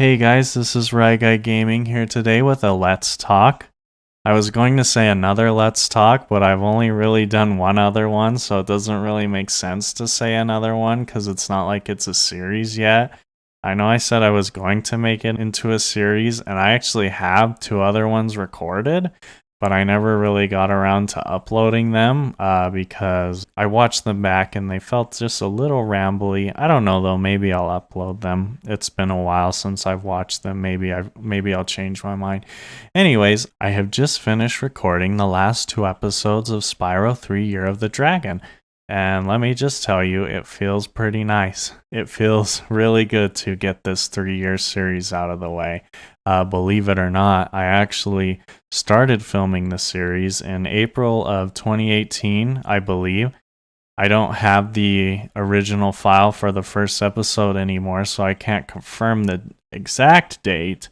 Hey guys, this is Rye Guy Gaming here today with a Let's Talk. I was going to say another Let's Talk, but I've only really done one other one, so it doesn't really make sense to say another one because it's not like it's a series yet. I know I said I was going to make it into a series, and I actually have two other ones recorded, but I never really got around to uploading them because I watched them back and they felt just a little rambly. I don't know though, maybe I'll upload them. It's been a while since I've watched them. Maybe I'll change my mind. Anyways, I have just finished recording the last two episodes of Spyro 3 Year of the Dragon. And let me just tell you, it feels pretty nice. It feels really good to get this 3-year series out of the way. Believe it or not, I actually started filming the series in April of 2018, I believe. I don't have the original file for the first episode anymore, so I can't confirm the exact date.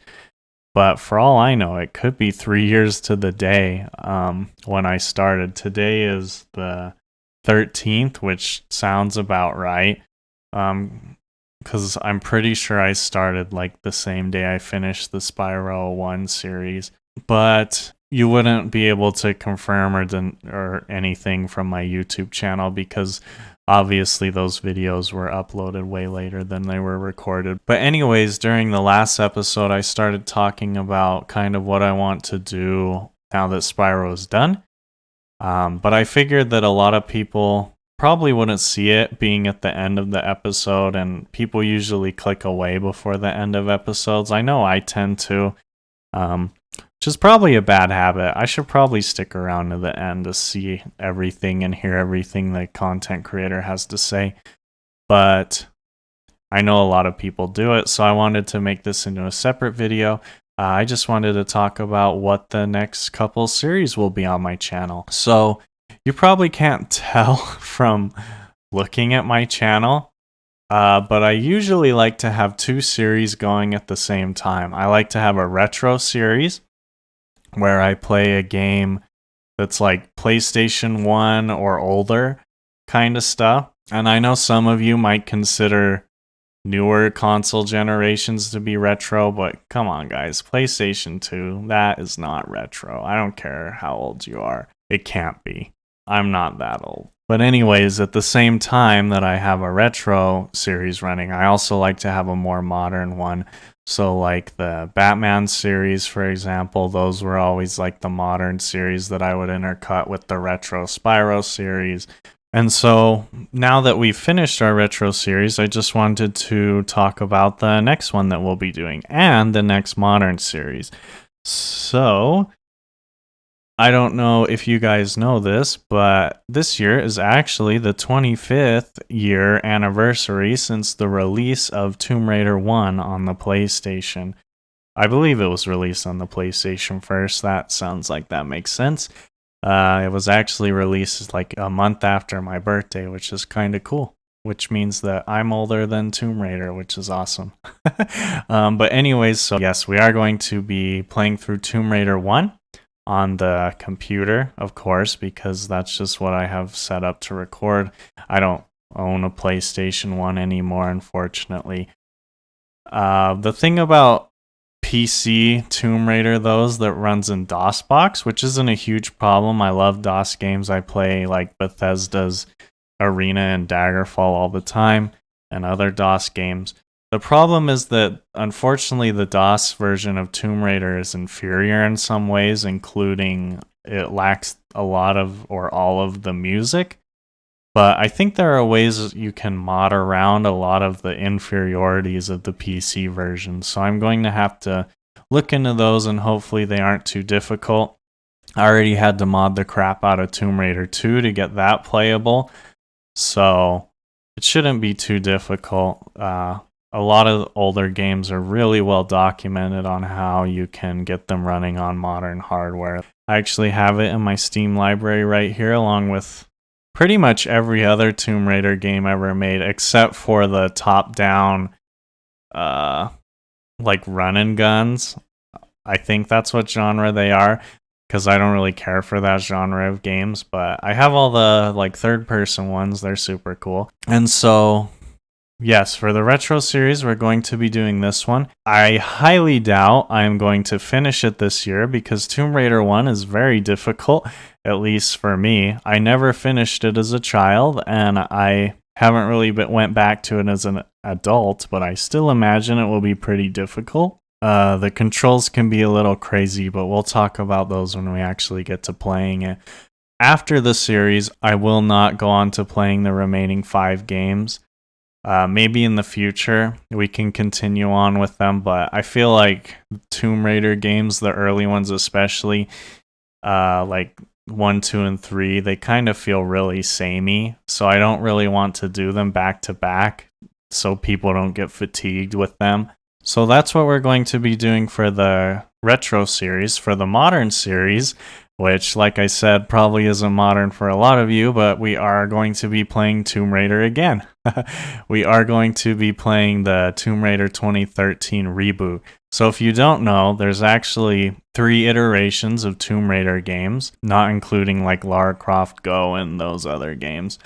But for all I know, it could be 3 years to the day when I started. Today is the 13th, which sounds about right. Because I'm pretty sure I started like the same day I finished the Spyro 1 series. But you wouldn't be able to confirm or anything from my YouTube channel because obviously those videos were uploaded way later than they were recorded. But anyways, during the last episode, I started talking about kind of what I want to do now that Spyro is done. But I figured that a lot of people probably wouldn't see it being at the end of the episode, and people usually click away before the end of episodes. I know I tend to, which is probably a bad habit. I should probably stick around to the end to see everything and hear everything the content creator has to say. But I know a lot of people do it, so I wanted to make this into a separate video. I just wanted to talk about what the next couple series will be on my channel. So you probably can't tell from looking at my channel, but I usually like to have two series going at the same time. I like to have a retro series where I play a game that's like PlayStation 1 or older kind of stuff. And I know some of you might consider newer console generations to be retro, but come on guys, PlayStation 2, that is not retro. I don't care how old you are. It can't be. I'm not that old. But anyways, at the same time that I have a retro series running, I also like to have a more modern one. So like the Batman series, for example, those were always like the modern series that I would intercut with the retro Spyro series. And so now that we've finished our retro series, I just wanted to talk about the next one that we'll be doing and the next modern series. So I don't know if you guys know this, but this year is actually the 25th year anniversary since the release of Tomb Raider 1 on the PlayStation. I believe it was released on the PlayStation first. That sounds like that makes sense. It was actually released like a month after my birthday, which is kind of cool. Which means that I'm older than Tomb Raider, which is awesome. But anyways, so yes, we are going to be playing through Tomb Raider 1 on the computer, of course, because that's just what I have set up to record. I don't own a PlayStation 1 anymore, unfortunately. The thing about PC Tomb Raider, those that runs in DOSBox, which isn't a huge problem. I love DOS games. I play like Bethesda's Arena and Daggerfall all the time and other DOS games. The problem is that unfortunately the DOS version of Tomb Raider is inferior in some ways, including it lacks a lot of or all of the music. But I think there are ways you can mod around a lot of the inferiorities of the PC version. So I'm going to have to look into those and hopefully they aren't too difficult. I already had to mod the crap out of Tomb Raider 2 to get that playable. So it shouldn't be too difficult. A lot of older games are really well documented on how you can get them running on modern hardware. I actually have it in my Steam library right here along with pretty much every other Tomb Raider game ever made, except for the top-down, like run and guns. I think that's what genre they are, because I don't really care for that genre of games. But I have all the like third-person ones; they're super cool. And so yes, for the retro series, we're going to be doing this one. I highly doubt I'm going to finish it this year because Tomb Raider 1 is very difficult, at least for me. I never finished it as a child, and I haven't really went back to it as an adult, but I still imagine it will be pretty difficult. The controls can be a little crazy, but we'll talk about those when we actually get to playing it. After the series, I will not go on to playing the remaining 5 games. Maybe in the future we can continue on with them, but I feel like Tomb Raider games, the early ones especially, like 1, 2, and 3, they kind of feel really samey, so I don't really want to do them back to back so people don't get fatigued with them. So that's what we're going to be doing for the retro series. For the modern series, which, like I said, probably isn't modern for a lot of you, but we are going to be playing Tomb Raider again. We are going to be playing the Tomb Raider 2013 reboot. So if you don't know, there's actually 3 iterations of Tomb Raider games, not including like Lara Croft Go and those other games.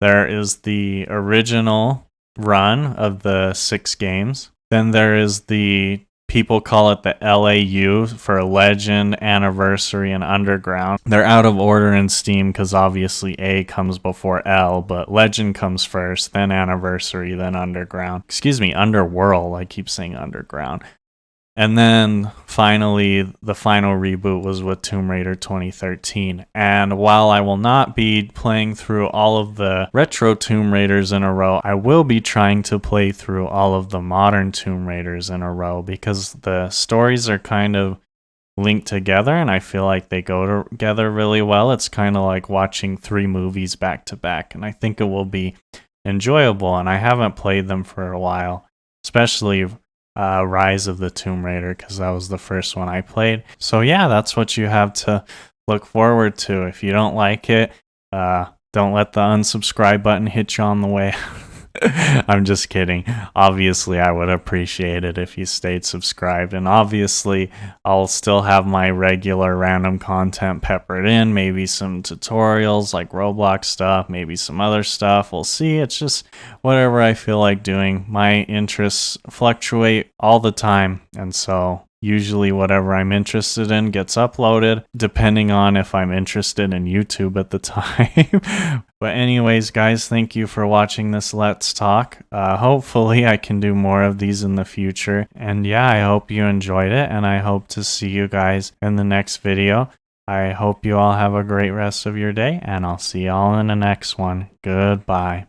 There is the original run of the 6 games. Then there is the, people call it the LAU for Legend, Anniversary, and Underground. They're out of order in Steam because obviously A comes before L, but Legend comes first, then Anniversary, then Underground. Excuse me, Underworld. I keep saying Underground. And then finally, the final reboot was with Tomb Raider 2013. And while I will not be playing through all of the retro Tomb Raiders in a row, I will be trying to play through all of the modern Tomb Raiders in a row because the stories are kind of linked together and I feel like they go together really well. It's kind of like watching 3 movies back to back, and I think it will be enjoyable. And I haven't played them for a while, especially Rise of the Tomb Raider, because that was the first one I played. So yeah, that's what you have to look forward to. If you don't like it, don't let the unsubscribe button hit you on the way. I'm just kidding. Obviously, I would appreciate it if you stayed subscribed. And obviously, I'll still have my regular random content peppered in. Maybe some tutorials like Roblox stuff, maybe some other stuff. We'll see. It's just whatever I feel like doing. My interests fluctuate all the time. And so usually whatever I'm interested in gets uploaded, depending on if I'm interested in YouTube at the time. But anyways, guys, thank you for watching this Let's Talk. Hopefully I can do more of these in the future. And yeah, I hope you enjoyed it, and I hope to see you guys in the next video. I hope you all have a great rest of your day, and I'll see you all in the next one. Goodbye.